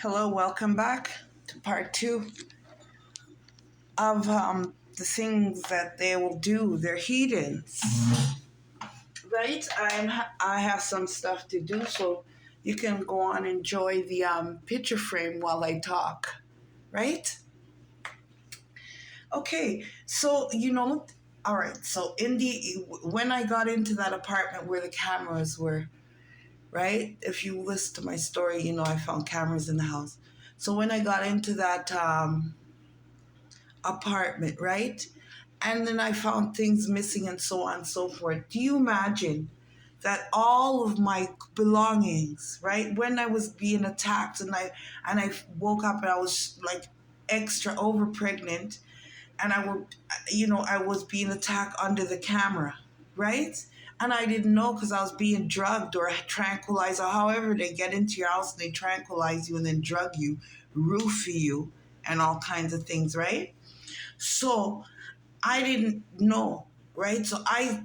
Hello, welcome back to part two of the things that they will do. They're heathens, right? I have some stuff to do, so you can go on and enjoy the picture frame while I talk, right? Okay, so all right. So when I got into that apartment where the cameras were, right? If you listen to my story, I found cameras in the house. So when I got into that apartment, right? And then I found things missing and so on and so forth. Do you imagine that all of my belongings, right? When I was being attacked and I woke up and I was like extra over pregnant and I was being attacked under the camera, right? And I didn't know because I was being drugged or tranquilized or however they get into your house and they tranquilize you and then drug you, roofie you, and all kinds of things, right? So I didn't know, right? So I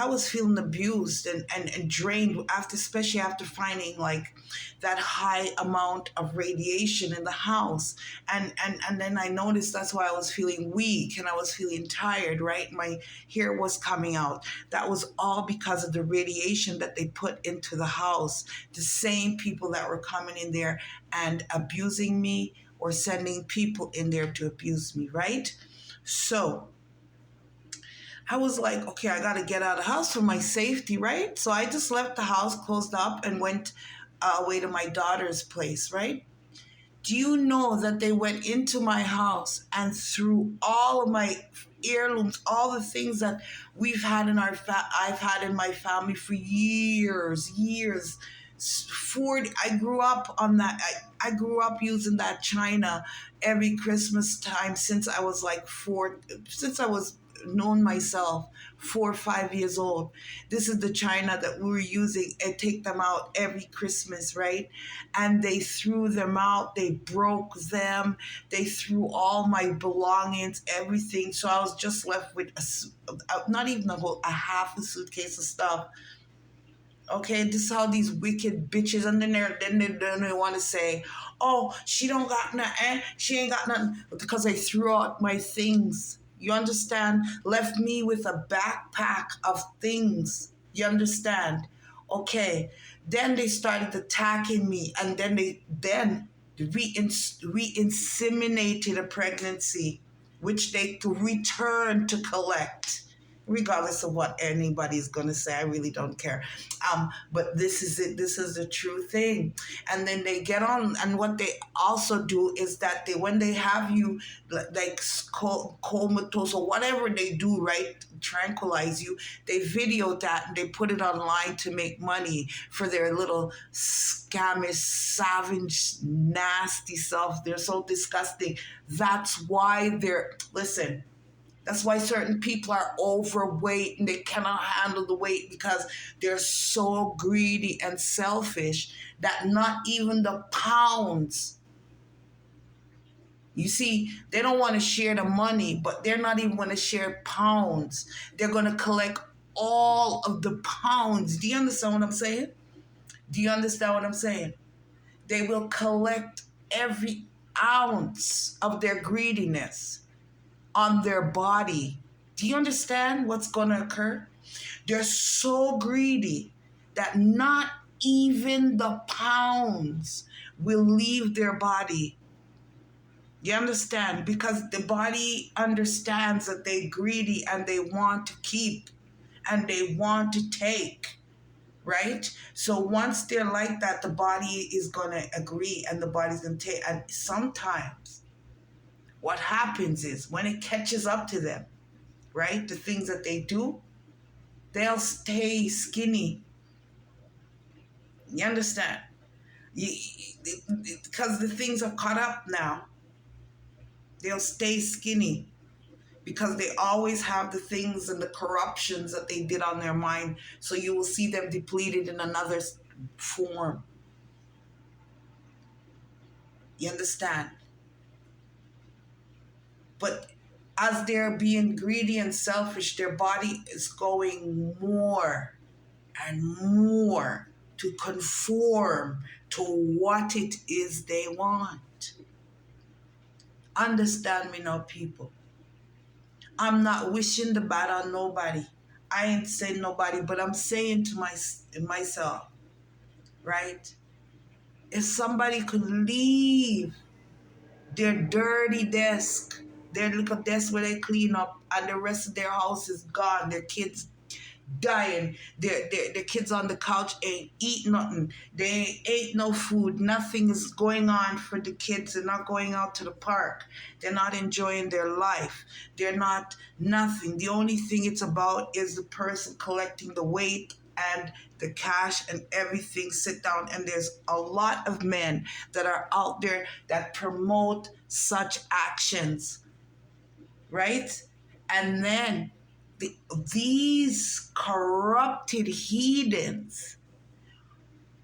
was feeling abused and drained after, especially after finding like that high amount of radiation in the house. And then I noticed that's why I was feeling weak and I was feeling tired, right? My hair was coming out. That was all because of the radiation that they put into the house. The same people that were coming in there and abusing me or sending people in there to abuse me, right? So I was like, okay, I got to get out of the house for my safety, right? So I just left the house, closed up, and went away to my daughter's place, right? Do you know that they went into my house and threw all of my heirlooms, all the things that we've had in I've had in my family for years. 40. I grew up on that. I grew up using that china every Christmas time since I was like since I was known myself 4 or 5 years old. This is the china that we were using and take them out every Christmas, right? And they threw them out. They broke them. They threw all my belongings, everything. So I was just left with not even a half a suitcase of stuff. Okay, this is how these wicked bitches, and then they want to say, "Oh, she don't got nothing. She ain't got nothing," because I threw out my things. You understand? Left me with a backpack of things. You understand? Okay. Then they started attacking me, and then re-inseminated a pregnancy, which they returned to collect regardless of what anybody's going to say. I really don't care. But this is it. This is the true thing. And then they get on, and what they also do is that when they have you like comatose or whatever they do, right, tranquilize you, they video that and they put it online to make money for their little scammers, savage, nasty self. They're so disgusting. That's why listen, that's why certain people are overweight and they cannot handle the weight because they're so greedy and selfish that not even the pounds. You see, they don't want to share the money, but they're not even going to share pounds. They're going to collect all of the pounds. Do you understand what I'm saying? Do you understand what I'm saying? They will collect every ounce of their greediness on their body. Do you understand what's going to occur? They're so greedy that not even the pounds will leave their body. You understand? Because the body understands that they're greedy and they want to keep and they want to take, right? So once they're like that, the body is going to agree and the body's going to take. And sometimes what happens is when it catches up to them, right, the things that they do, they'll stay skinny. You understand? Because the things are caught up now. They'll stay skinny because they always have the things and the corruptions that they did on their mind. So you will see them depleted in another form. You understand? But as they're being greedy and selfish, their body is going more and more to conform to what it is they want. Understand me now, people. I'm not wishing the bad on nobody. I ain't saying nobody, but I'm saying to myself, right? If somebody could leave their dirty desk, their little desk where they clean up, and the rest of their house is gone, their kids dying. Their kids on the couch ain't eat nothing. They ain't ate no food. Nothing is going on for the kids. They're not going out to the park. They're not enjoying their life. They're not nothing. The only thing it's about is the person collecting the weight and the cash and everything. Sit down, and there's a lot of men that are out there that promote such actions, right? And then these corrupted heathens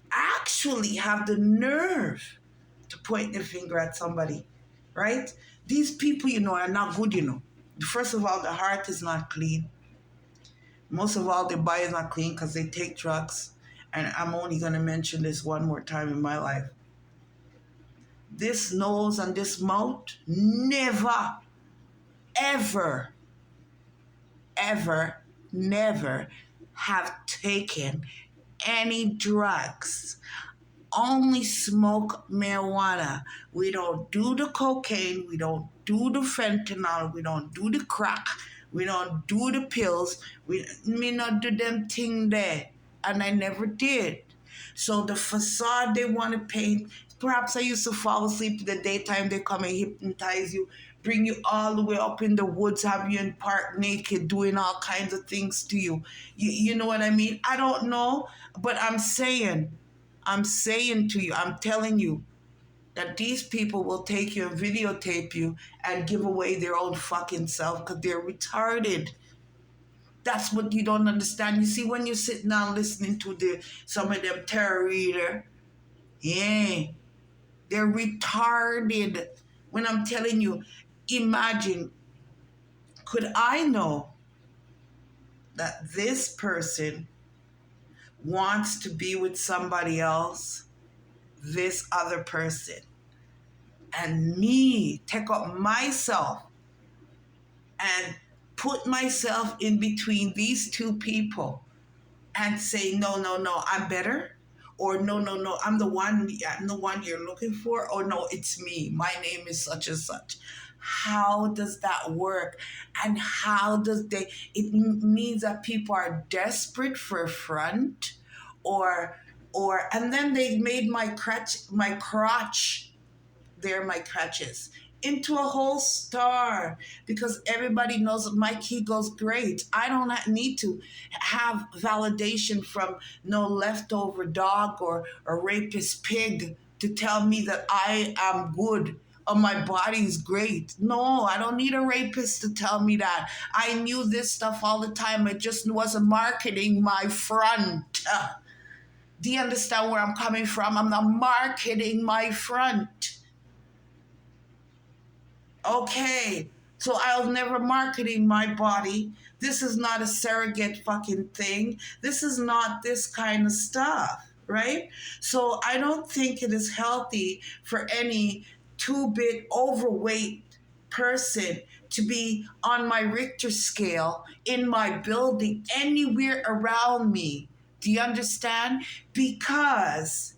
actually have the nerve to point their finger at somebody, right? These people, are not good, First of all, the heart is not clean. Most of all, their body is not clean because they take drugs. And I'm only going to mention this one more time in my life. This nose and this mouth never, ever, ever, never have taken any drugs. Only smoke marijuana. We don't do the cocaine. We don't do the fentanyl. We don't do the crack. We don't do the pills. Me not do them thing there. And I never did. So the facade they want to paint, perhaps I used to fall asleep in the daytime. They come and hypnotize you, bring you all the way up in the woods, have you in park naked, doing all kinds of things to you. You know what I mean? I don't know, but I'm saying to you, I'm telling you that these people will take you and videotape you and give away their own fucking self because they're retarded. That's what you don't understand. You see, when you sit down listening to some of them tarot reader, yeah, they're retarded. When I'm telling you, imagine, could I know that this person wants to be with somebody else, this other person, and me take up myself and put myself in between these two people and say, no, no, no, I'm better? Or no, no, no, I'm the one you're looking for? Or no, it's me. My name is such and such. How does that work? And how does it means that people are desperate for a front, or and then they made my crotch, they're my crutches, into a whole star, because everybody knows that my key goes great. I don't need to have validation from no leftover dog or a rapist pig to tell me that I am good or my body's great. No, I don't need a rapist to tell me that. I knew this stuff all the time. It just wasn't marketing my front. Do you understand where I'm coming from? I'm not marketing my front. Okay, so I was never marketing my body. This is not a surrogate fucking thing. This is not this kind of stuff, right? So I don't think it is healthy for any two-bit overweight person to be on my Richter scale in my building anywhere around me. Do you understand? Because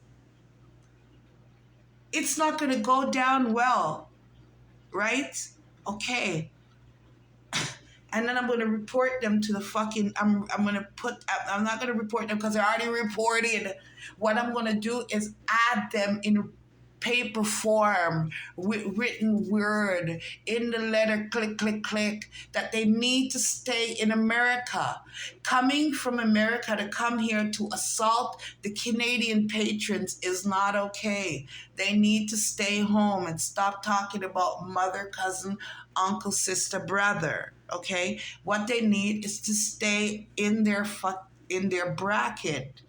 it's not going to go down well, right? Okay. And then I'm going to report them to the fucking, I'm going to I'm not going to report them because they're already reported. What I'm going to do is add them in paper form, written word, in the letter, click, click, click, that they need to stay in America. Coming from America to come here to assault the Canadian patrons is not okay. They need to stay home and stop talking about mother, cousin, uncle, sister, brother. Okay? What they need is to stay in their bracket.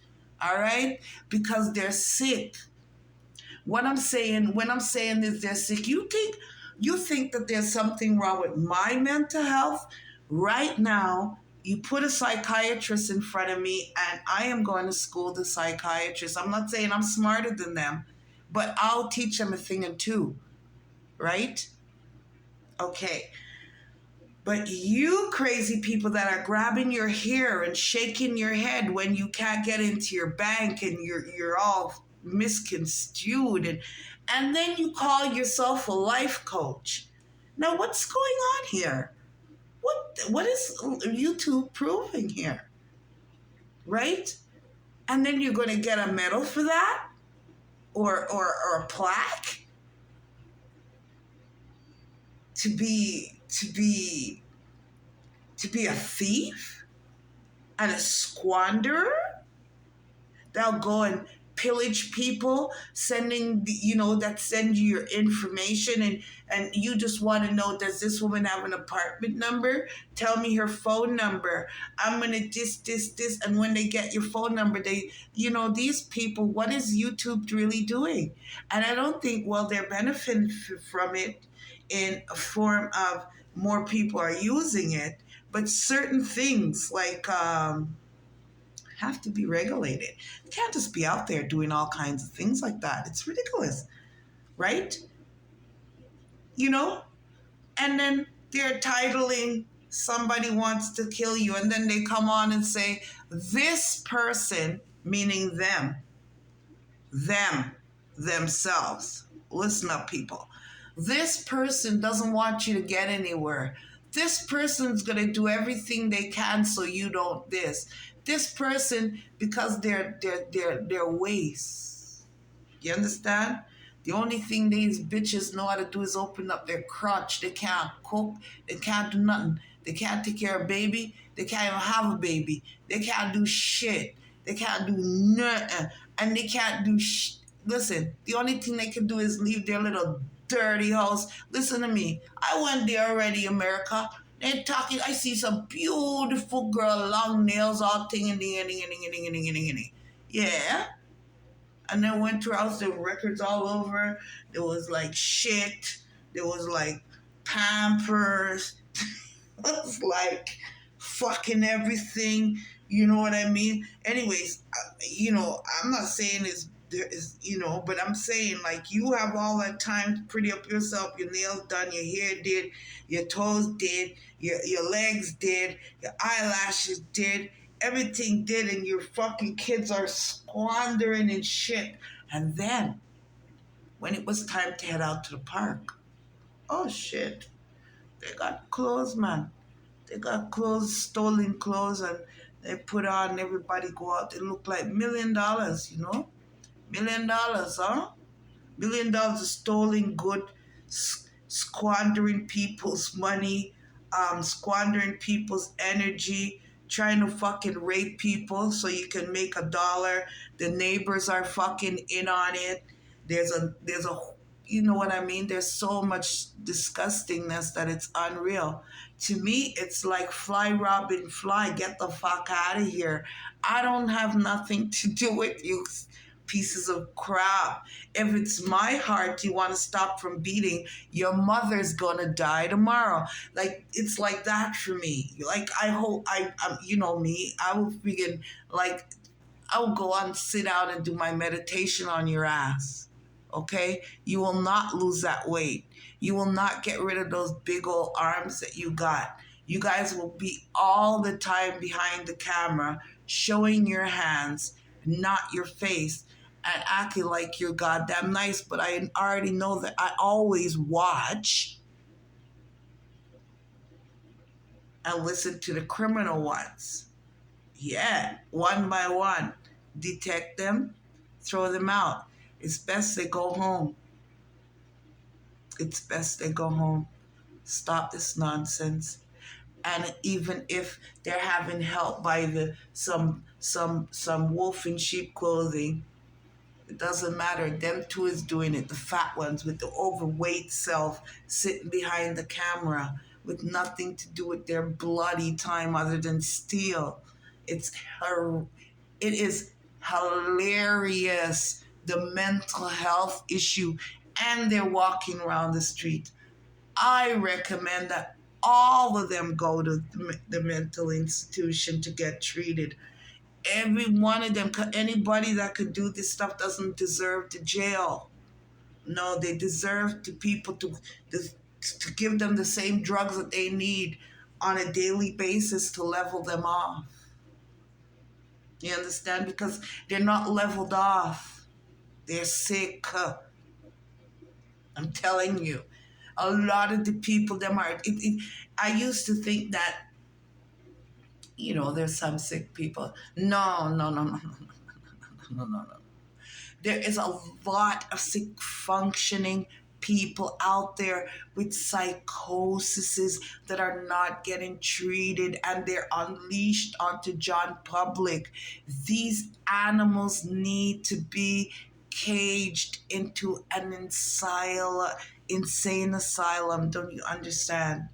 All right? Because they're sick. When I'm saying is they're sick, you think that there's something wrong with my mental health? Right now, You put a psychiatrist in front of me, and I am going to school the psychiatrist. I'm not saying I'm smarter than them, but I'll teach them a thing or two, right? Okay. But you crazy people that are grabbing your hair and shaking your head when you can't get into your bank and you're all misconstrued, and then you call yourself a life coach. Now what's going on here? What is YouTube proving here? Right? And then you're gonna get a medal for that? Or a plaque? To be a thief and a squanderer? They'll go and pillage people, sending that send you your information, and you just want to know, does this woman have an apartment number? Tell me her phone number. I'm gonna this, and when they get your phone number, these people, what is YouTube really doing? And I don't think, well, they're benefiting from it in a form of more people are using it, but certain things like have to be regulated. You can't just be out there doing all kinds of things like that. It's ridiculous, right? You know? And then they're titling somebody wants to kill you, and then they come on and say, this person, meaning them, themselves. Listen up, people. This person doesn't want you to get anywhere. This person's going to do everything they can so you don't this. This person, because they're waste. You understand? The only thing these bitches know how to do is open up their crotch. They can't cook. They can't do nothing. They can't take care of a baby. They can't even have a baby. They can't do shit. They can't do nothing. And they can't do Listen, the only thing they can do is leave their little dirty house. Listen to me. I went there already, America. They're talking. I see some beautiful girl, long nails, all ting ding ding ding ding ding. Yeah. And then went to her house, there were records all over. There was like shit. There was like Pampers. It was like fucking everything. You know what I mean? Anyways, I'm not saying there is, but I'm saying, like, you have all that time to pretty up yourself, your nails done, your hair did, your toes did, your legs did, your eyelashes did, everything did, and your fucking kids are squandering and shit. And then, when it was time to head out to the park, oh shit, they got clothes, man. They got clothes, stolen clothes, and they put on, everybody go out, they look like $1 million, $1 million, huh? $1 of stolen good, squandering people's money, squandering people's energy, trying to fucking rape people so you can make $1. The neighbors are fucking in on it. There's a, you know what I mean? There's so much disgustingness that it's unreal. To me, it's like fly, Robin, fly. Get the fuck out of here. I don't have nothing to do with you pieces of crap. If it's my heart you want to stop from beating, your mother's gonna die tomorrow. Like, it's like that for me. Like, I hope you know me, I will begin, like, I will go on, sit down and do my meditation on your ass. Okay? You will not lose that weight. You will not get rid of those big old arms that you got. You guys will be all the time behind the camera, showing your hands, not your face, and acting like you're goddamn nice. But I already know that I always watch and listen to the criminal ones. Yeah, one by one. Detect them, throw them out. It's best they go home. It's best they go home. Stop this nonsense. And even if they're having help by some wolf in sheep clothing, it doesn't matter. Them two is doing it. The fat ones with the overweight self sitting behind the camera with nothing to do with their bloody time other than steal. It is hilarious, the mental health issue, and they're walking around the street. I recommend that all of them go to the mental institution to get treated. Every one of them, anybody that could do this stuff doesn't deserve to jail. No, they deserve to people to give them the same drugs that they need on a daily basis to level them off. You understand? Because they're not leveled off. They're sick. I'm telling you. A lot of the people, them are. I used to think that, there's some sick people. No, no, no, no, no, no, no, no, no, no. There is a lot of sick functioning people out there with psychoses that are not getting treated, and they're unleashed onto John Public. These animals need to be caged into an insane asylum. Don't you understand?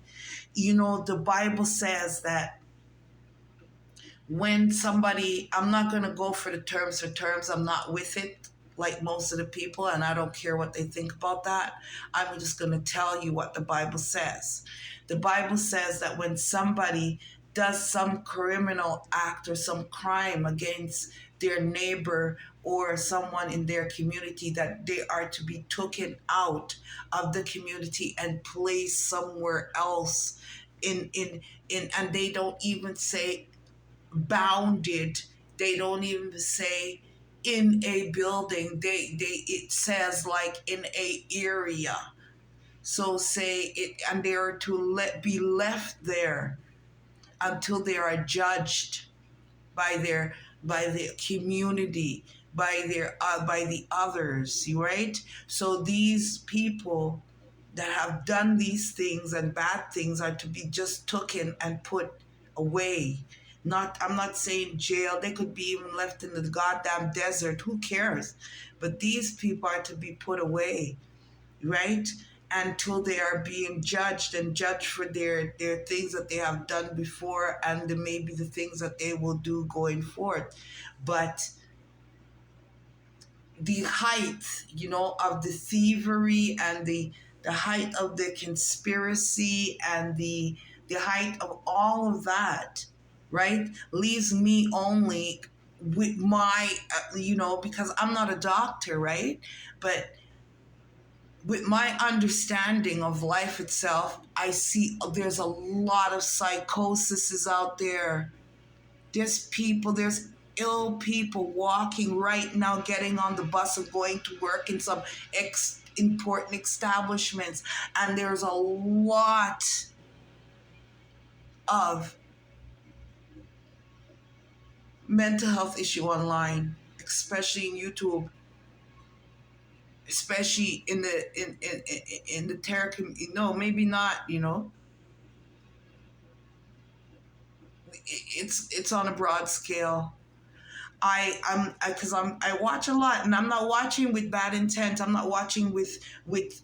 The Bible says that when somebody, I'm not going to go for the terms for terms, I'm not with it like most of the people, and I don't care what they think about that. I'm just going to tell you what the Bible says. The Bible says that when somebody does some criminal act or some crime against their neighbor or someone in their community, that they are to be taken out of the community and placed somewhere else and they don't even say bounded. They don't even say in a building. They it says like in a area. So say it, and they are to be left there until they are judged by the community, by the others, right? So these people that have done these things and bad things are to be just taken and put away. I'm not saying jail. They could be even left in the goddamn desert. Who cares? But these people are to be put away, right? Until they are being judged and judged for their things that they have done before, and maybe the things that they will do going forth. But the height, of the thievery and the height of the conspiracy and the height of all of that, right, leaves me only with my, because I'm not a doctor, right? But with my understanding of life itself, I see there's a lot of psychoses out there. There's ill people walking right now, getting on the bus and going to work in some important establishments. And there's a lot of mental health issue online, especially in YouTube, especially in the terror community. No, maybe not, it's on a broad scale. I watch a lot, and I'm not watching with bad intent. I'm not watching with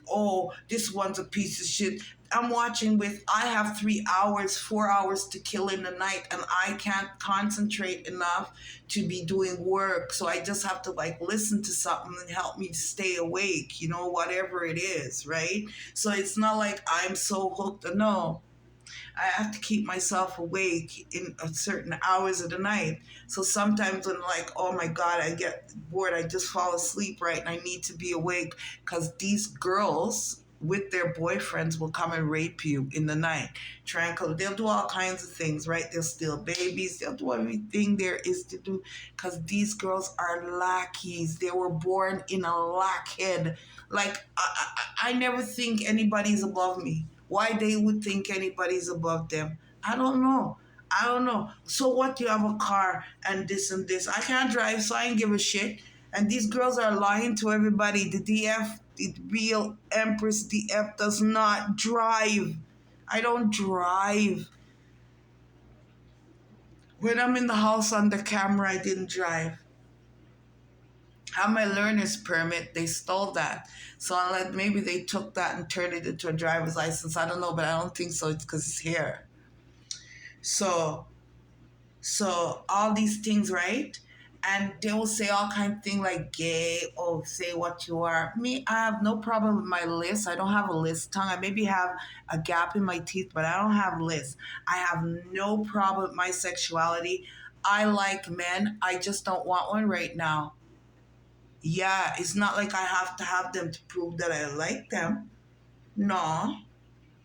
oh, this one's a piece of shit. I'm watching with, I have 3 hours, 4 hours to kill in the night, and I can't concentrate enough to be doing work. So I just have to like listen to something and help me stay awake, whatever it is, right? So it's not like I'm so hooked. No, I have to keep myself awake in certain hours of the night. So sometimes when like, oh my God, I get bored, I just fall asleep, right? And I need to be awake because these girls with their boyfriends will come and rape you in the night. They'll do all kinds of things, right? They'll steal babies. They'll do everything there is to do because these girls are lackeys. They were born in a lackhead. Like, I never think anybody's above me. Why they would think anybody's above them? I don't know. So what, you have a car and this and this. I can't drive, so I ain't give a shit. And these girls are lying to everybody. The DF, the real Empress DF, does not drive. I don't drive. When I'm in the house on the camera, I didn't drive. I have my learner's permit. They stole that. So unless maybe they took that and turned it into a driver's license. I don't know, but I don't think so. It's because it's here. So all these things, right? and they will say all kind of things like gay or say what you are. Me, I have no problem with my list. I don't have a list tongue. I maybe have a gap in my teeth, but I don't have lists. I have no problem with my sexuality. I like men. I just don't want one right now. Yeah, it's not like I have to have them to prove that I like them. No,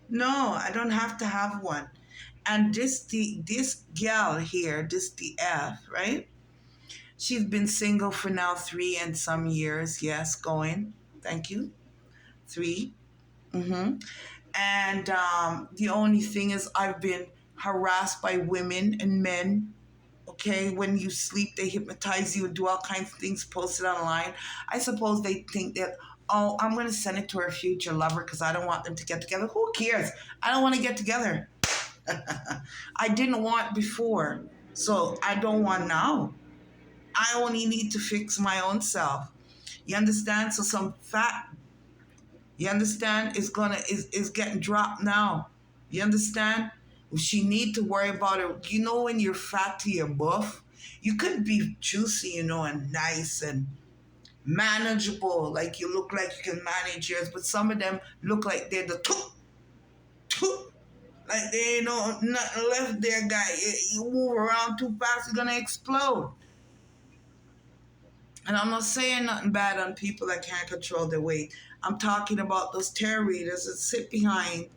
no, I don't have to have one. And this gal here, this the F, right? She's been single for now 3 and some years. Yes, going. Thank you. 3. Mm-hmm. And the only thing is, I've been harassed by women and men. Okay, when you sleep, they hypnotize you and do all kinds of things posted online. I suppose they think that, oh, I'm going to send it to her future lover because I don't want them to get together. Who cares? I don't want to get together. I didn't want before, so I don't want now. I only need to fix my own self. You understand? So some fat, you understand, is getting dropped now. You understand? She need to worry about it. You know, when you're fat to your buff, you could be juicy, and nice and manageable. Like you look like you can manage yours, but some of them look like they're the toot, like they ain't no nothing left there, guy. You move around too fast, you're gonna explode. And I'm not saying nothing bad on people that can't control their weight. I'm talking about those tarot readers that sit behind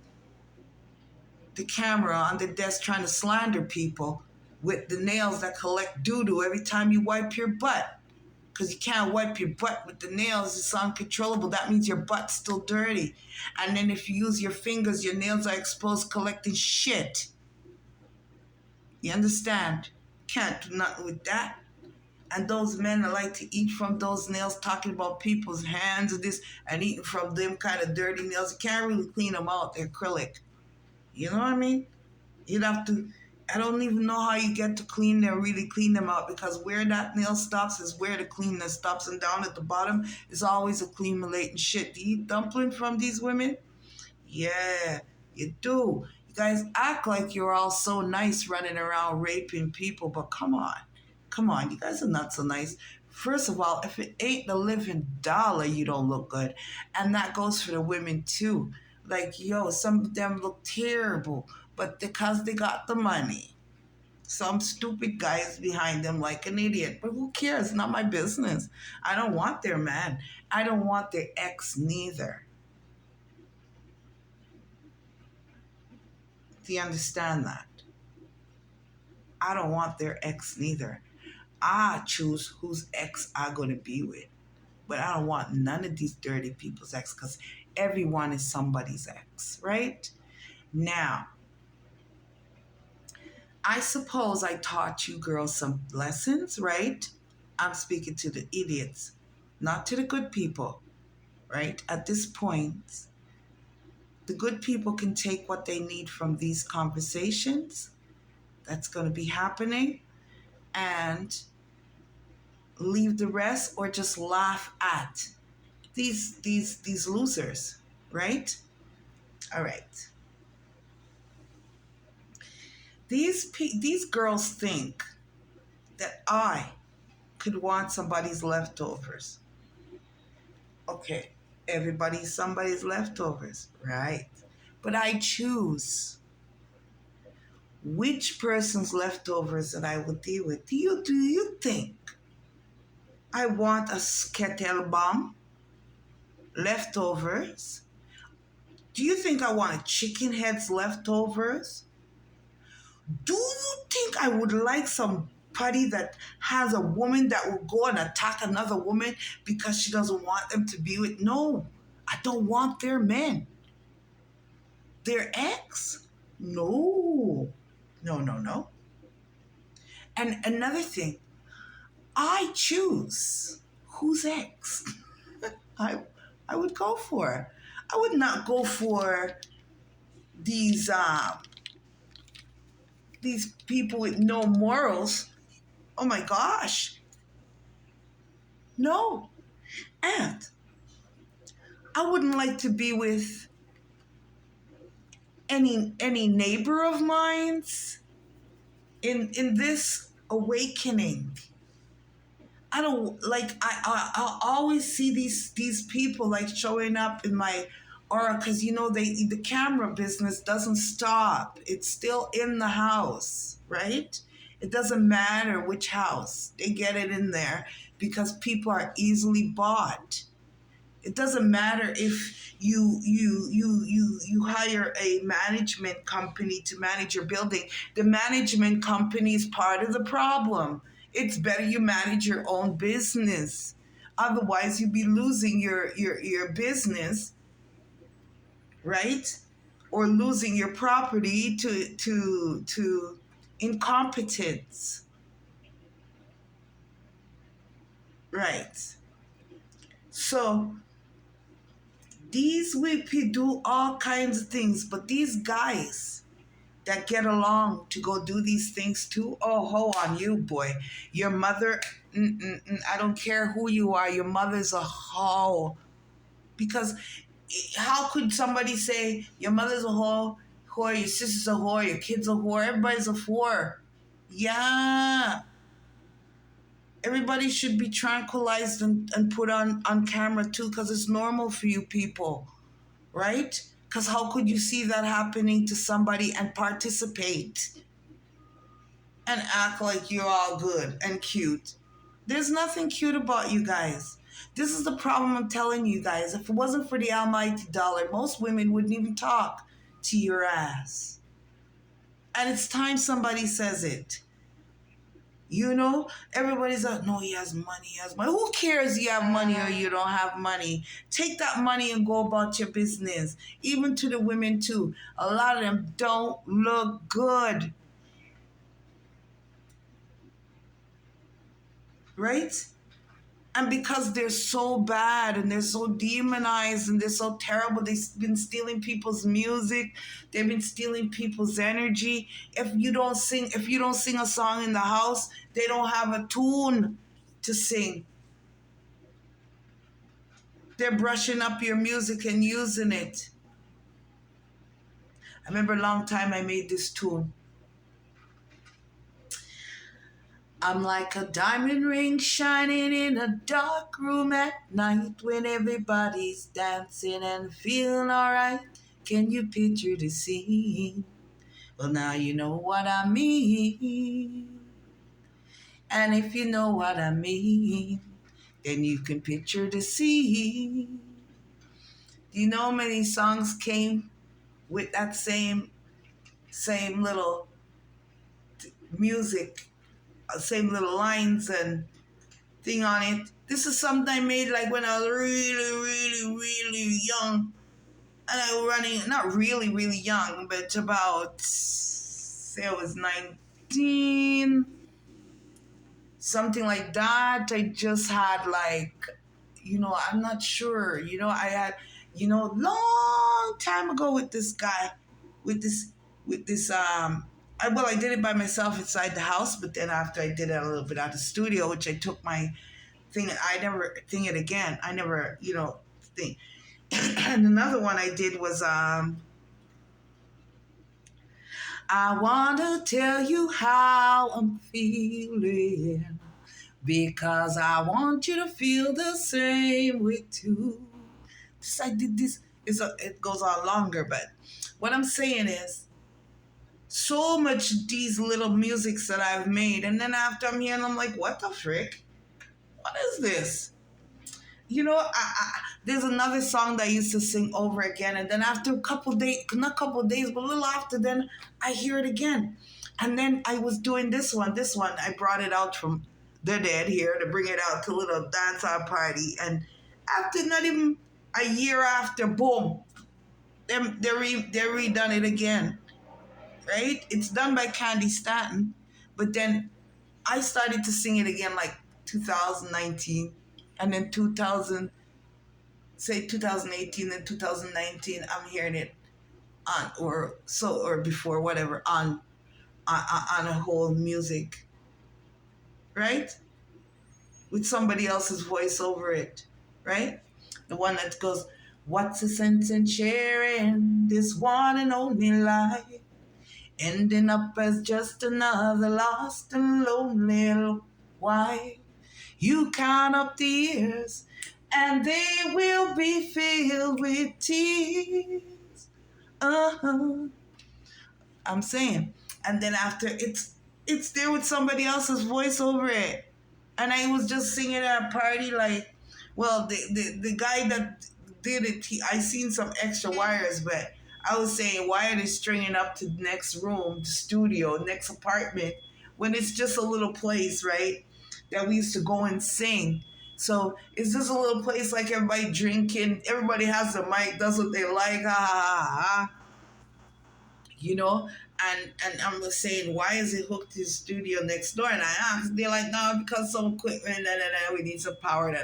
the camera on the desk trying to slander people with the nails that collect doo-doo every time you wipe your butt. Because you can't wipe your butt with the nails. It's uncontrollable. That means your butt's still dirty. And then if you use your fingers, your nails are exposed collecting shit. You understand? Can't do nothing with that. And those men that like to eat from those nails, talking about people's hands and this, and eating from them kind of dirty nails, you can't really clean them out. They're acrylic. You know what I mean? You'd have to, I don't even know how you get to clean them, really clean them out, because where that nail stops is where the cleanness stops, and down at the bottom is always accumulating shit. Do you eat dumpling from these women? Yeah, you do. You guys act like you're all so nice running around raping people, but come on. Come on, you guys are not so nice. First of all, if it ain't the living dollar, you don't look good. And that goes for the women too. Like, yo, some of them look terrible, but because they got the money, some stupid guy is behind them like an idiot. But who cares? Not my business. I don't want their man. I don't want their ex neither. Do you understand that? I don't want their ex neither. I choose whose ex I'm going to be with. But I don't want none of these dirty people's ex, because everyone is somebody's ex, right? Now, I suppose I taught you girls some lessons, right? I'm speaking to the idiots, not to the good people, right? At this point, the good people can take what they need from these conversations that's going to be happening and leave the rest, or just laugh at these losers, right? All right. These girls think that I could want somebody's leftovers. Okay, everybody's somebody's leftovers, right? But I choose which person's leftovers that I would deal with. Do you think I want a skettle bomb leftovers? Do you think I want a chicken head's leftovers? Do you think I would like somebody that has a woman that will go and attack another woman because she doesn't want them to be with? No, I don't want their men. Their ex? No. No, no, no. And another thing, I choose who's ex. I I would go for. I would not go for these these people with no morals. Oh my gosh. No. And I wouldn't like to be with any neighbor of mine's in this awakening. I don't like. I always see these people like showing up in my aura because the camera business doesn't stop. It's still in the house, right? It doesn't matter which house they get it in there because people are easily bought. It doesn't matter if you hire a management company to manage your building. The management company is part of the problem. It's better you manage your own business. Otherwise, you'd be losing your business, right? Or losing your property to incompetence, right? So these we do all kinds of things, but these guys that get along to go do these things too, oh, ho on you, boy. Your mother, I don't care who you are, your mother's a hoe. Because how could somebody say your mother's a whore, your sister's a whore, your kid's a whore, everybody's a whore? Yeah. Everybody should be tranquilized and put on camera too because it's normal for you people, right? Because how could you see that happening to somebody and participate and act like you're all good and cute? There's nothing cute about you guys. This is the problem I'm telling you guys. If it wasn't for the almighty dollar, most women wouldn't even talk to your ass. And it's time somebody says it. Everybody's like, no, he has money, he has money. Who cares you have money or you don't have money? Take that money and go about your business. Even to the women, too. A lot of them don't look good. Right? And because they're so bad and they're so demonized and they're so terrible, they've been stealing people's music. They've been stealing people's energy. If you don't sing a song in the house, they don't have a tune to sing. They're brushing up your music and using it. I remember a long time I made this tune. I'm like a diamond ring shining in a dark room at night when everybody's dancing and feeling alright. Can you picture the scene? Well, now you know what I mean. And if you know what I mean, then you can picture the scene. Do you know how many songs came with that same little music, same little lines and thing on it? This is something I made like when I was really, really, really young. And I was running, not really, really young, but about, say I was 19, something like that. I just had like, I'm not sure. I had, long time ago with this guy, with this, I did it by myself inside the house, but then after I did it a little bit out of the studio, which I took my thing, I never thing it again. I never, thing. And another one I did was, I want to tell you how I'm feeling because I want you to feel the same way too. I did this. It goes on longer, but what I'm saying is so much these little musics that I've made, and then after I'm hearing, I'm like, what the frick? What is this? There's another song that I used to sing over again, and then after a couple days, not a couple days, but a little after, then I hear it again. And then I was doing this one. I brought it out from the dead here to bring it out to a little dancehall party. And after not even a year after, boom, they're redone it again, right? It's done by Candy Stanton, but then I started to sing it again like 2019, and then 2018 and 2019, I'm hearing it on or before, whatever, on a whole music, right? With somebody else's voice over it, right? The one that goes, what's the sense in sharing this one and only life? Ending up as just another lost and lonely wife. You count up the years, and they will be filled with tears. Uh-huh. I'm saying. And then after it's there with somebody else's voice over it. And I was just singing at a party like, well, the guy that did it, I seen some extra wires, but I was saying, why are they stringing up to the next room, the studio, next apartment, when it's just a little place, right? That we used to go and sing. So it's just a little place like everybody drinking, everybody has the mic, does what they like, ha ha ha ha, you know. And I'm just saying, why is it hooked to the studio next door? And I asked, they're like, no, because some equipment, we need some power,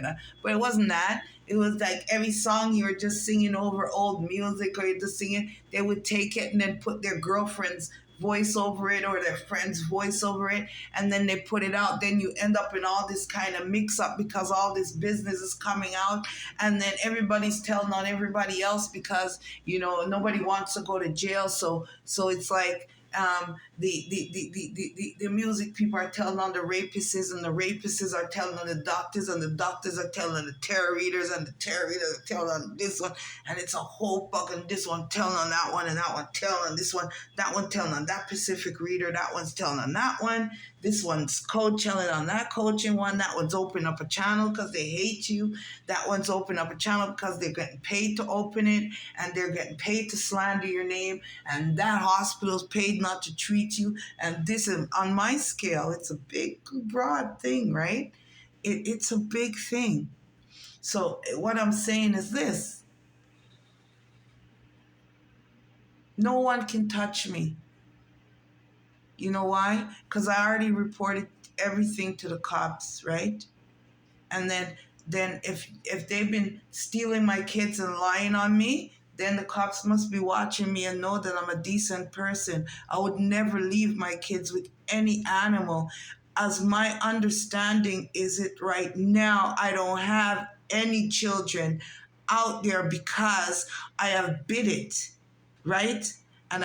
but it wasn't that. It was like every song you were just singing over old music, or you're just singing, they would take it and then put their girlfriend's voice over it or their friend's voice over it, and then they put it out. Then you end up in all this kind of mix up because all this business is coming out, and then everybody's telling on everybody else because nobody wants to go to jail. So it's like the music people are telling on the rapists, and the rapists are telling on the doctors, and the doctors are telling on the tarot readers, and the tarot readers are telling on this one, and it's a whole fucking this one telling on that one, and that one telling on this one, that one telling on that Pacific reader, that one's telling on that one, this one's coach telling on that coaching one, that one's open up a channel because they hate you, that one's open up a channel because they're getting paid to open it, and they're getting paid to slander your name, and that hospital's paid not to treat you. And this is on my scale, it's a big broad thing, right? It's a big thing. So what I'm saying is this: no one can touch me. You know why? Because I already reported everything to the cops, right? And then if they've been stealing my kids and lying on me, then the cops must be watching me and know that I'm a decent person. I would never leave my kids with any animal. As my understanding is it right now, I don't have any children out there because I have bid it, right? And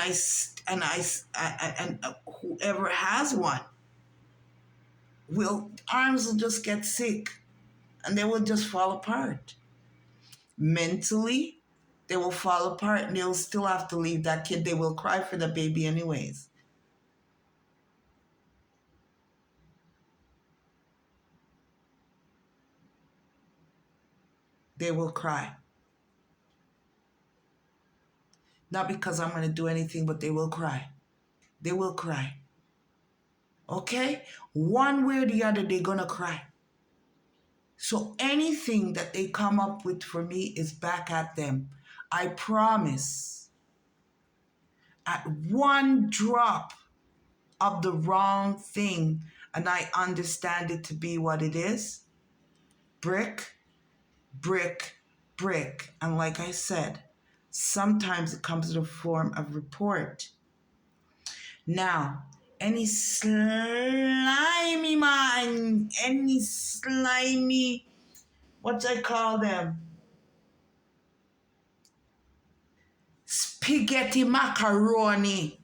whoever has one will arms will just get sick, and they will just fall apart. Mentally, they will fall apart, and they'll still have to leave that kid. They will cry for the baby anyways. They will cry. Not because I'm going to do anything, but they will cry. They will cry. Okay? One way or the other, they're going to cry. So anything that they come up with for me is back at them. I promise. At one drop of the wrong thing, and I understand it to be what it is, brick, brick, brick. And like I said, sometimes it comes in the form of report. Now, any slimy man, any slimy, what I call them? Spaghetti macaroni.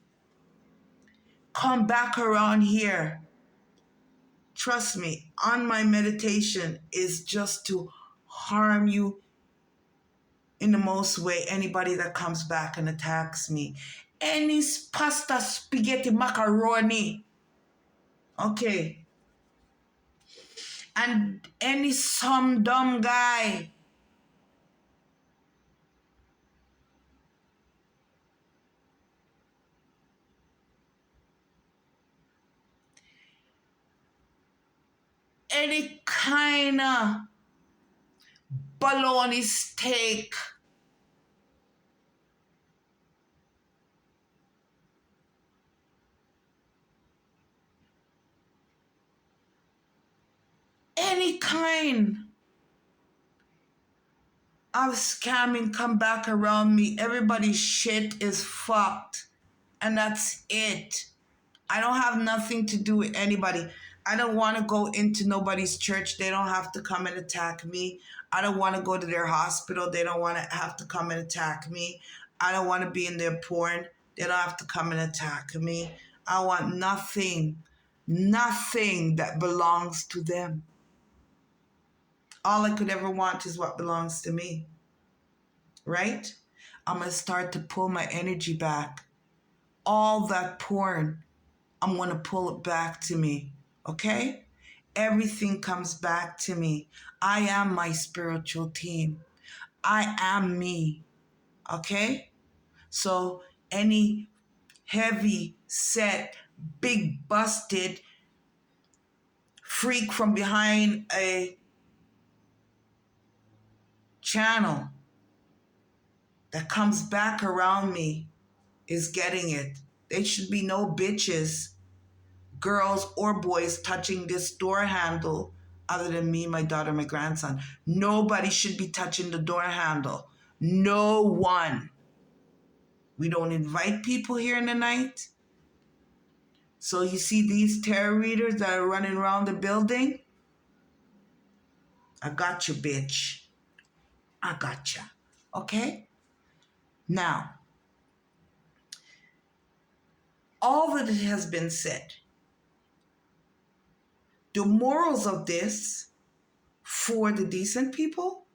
Come back around here. Trust me, on my meditation is just to harm you in the most way. Anybody that comes back and attacks me. Any pasta, spaghetti, macaroni. Okay. And any some dumb guy. Any kind of bologna steak. Any kind of scamming come back around me. Everybody's shit is fucked. And that's it. I don't have nothing to do with anybody. I don't want to go into nobody's church. They don't have to come and attack me. I don't want to go to their hospital. They don't want to have to come and attack me. I don't want to be in their porn. They don't have to come and attack me. I want nothing that belongs to them. All I could ever want is what belongs to me, right? I'm going to start to pull my energy back. All that porn, I'm going to pull it back to me, okay? Everything comes back to me. I am my spiritual team. I am me, okay? So any heavy set, big busted freak from behind a channel that comes back around me is getting it. There should be no bitches, girls, or boys touching this door handle other than me, my daughter, my grandson. Nobody should be touching the door handle. No one. We don't invite people here in the night. So you see these tarot readers that are running around the building? I got you, bitch. I got you. Okay? Now, all that has been said, the morals of this for the decent people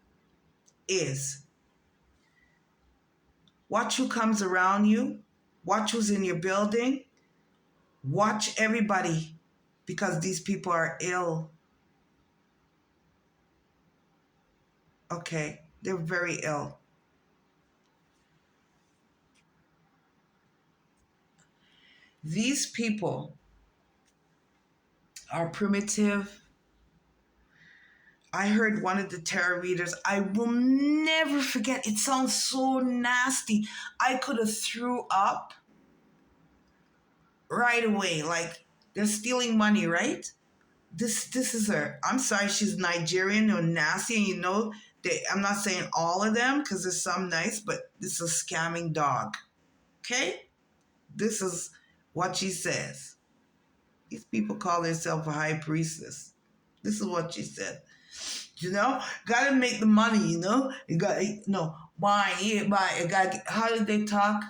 is watch who comes around you, watch who's in your building, watch everybody because these people are ill. Okay? They're very ill. These people are primitive. I heard one of the tarot readers, I will never forget, it sounds so nasty. I could have threw up right away. Like, they're stealing money, right? This is her. I'm sorry, she's Nigerian or nasty, and I'm not saying all of them because there's some nice, but this is a scamming dog. Okay? This is what she says. These people call themselves a high priestess. This is what she said. Gotta make the money, You got no why, yeah, buy. You gotta get, how did they talk?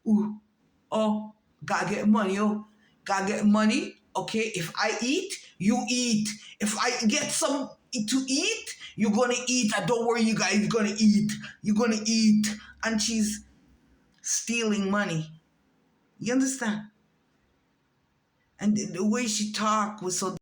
Ooh, oh, gotta get money, oh, gotta get money. Okay, if I eat, you eat. If I get some to eat, you're gonna eat. And don't worry, you guys, you're gonna eat. You're gonna eat. And she's stealing money. You understand? And the way she talked was so